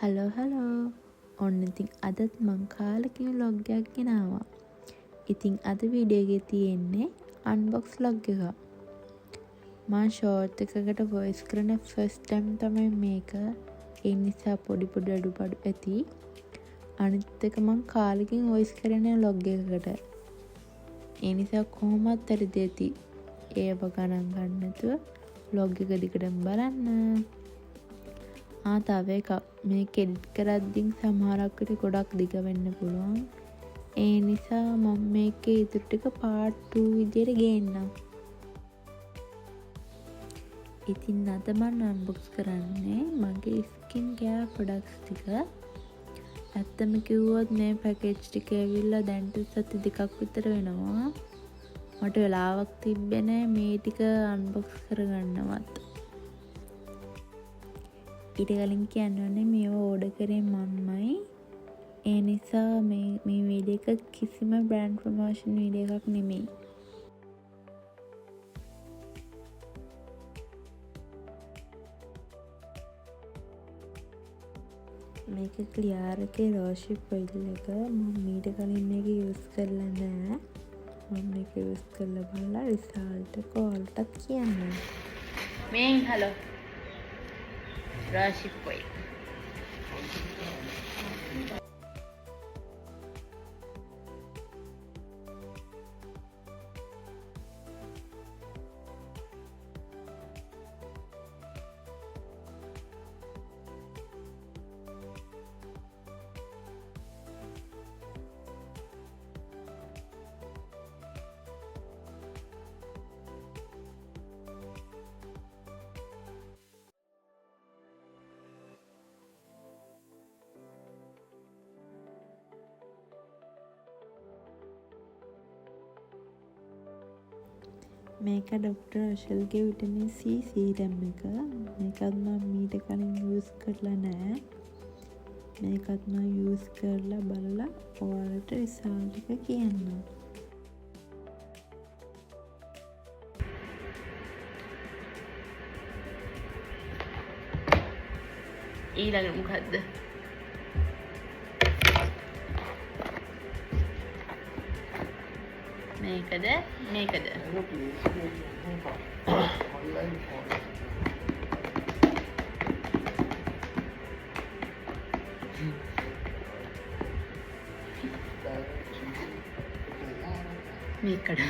Hello ඔන්න ඉතින් අදත් මං කාලෙකින් vlog එකක් ගෙනාවා. ඉතින් අද වීඩියෝ එකේ තියෙන්නේ unbox vlog එක. මම short එකකට voice කරන first time තමයි මේක. ඒ නිසා පොඩි අඩුපාඩු ඇති. අනිත් එක මං කාලෙකින් voice කරන vlog එකකට. ඒ නිසා කොහොමත් හරි දෙති. ඒව ගණන් ගන්න නැතුව vlog එක දිගටම බලන්න. තව එකක් මේක එඩිට් කරද්දී සමහරක් විට ගොඩක් දිග වෙන්න පුළුවන්. ඒ නිසා මම මේකේ ඉතුරු ටික part 2 විදියට ගේන්නම්. ඉතින් අද මම unbox කරන්නේ මගේ skin care products ටික. ඇත්තම කිව්වොත් මේ package ටික ඇවිල්ලා දැන්ට සති දෙකක් විතර වෙනවා. මට වෙලාවක් තිබ්බේ නෑ මේ ටික unbox කරගන්නවත්. ඊට කලින් කියන්න ඕනේ මේව ඕඩර් කරේ මමයි. ඒ නිසා මේ වීඩියෝ එක කිසිම බ්‍රෑන්ඩ් ප්‍රොමෝෂන් වීඩියෝ එකක් නෙමෙයි. මේක ක්ලියර් එකේ රෝෂිප් ඔයිල් එක. මම ඊට කලින් මේක යූස් කරලා නෑ. මම මේක යූස් කරලා බලලා රිසල්ට් එක ඔයාලටත් කියන්නම්. Hello Rashid boy. මේක ඩොක්ටර් අශල්ගේ විටමින් C සීරම් එක. මේකත් මම මීට කලින් යූස් කරලා නෑ. මේකත් මම යූස් කරලා බලලා ඔයාලට රිසල්ට් එක කියන්නම්. ඊළඟ මොකද්ද? මේකද මේකද මේකද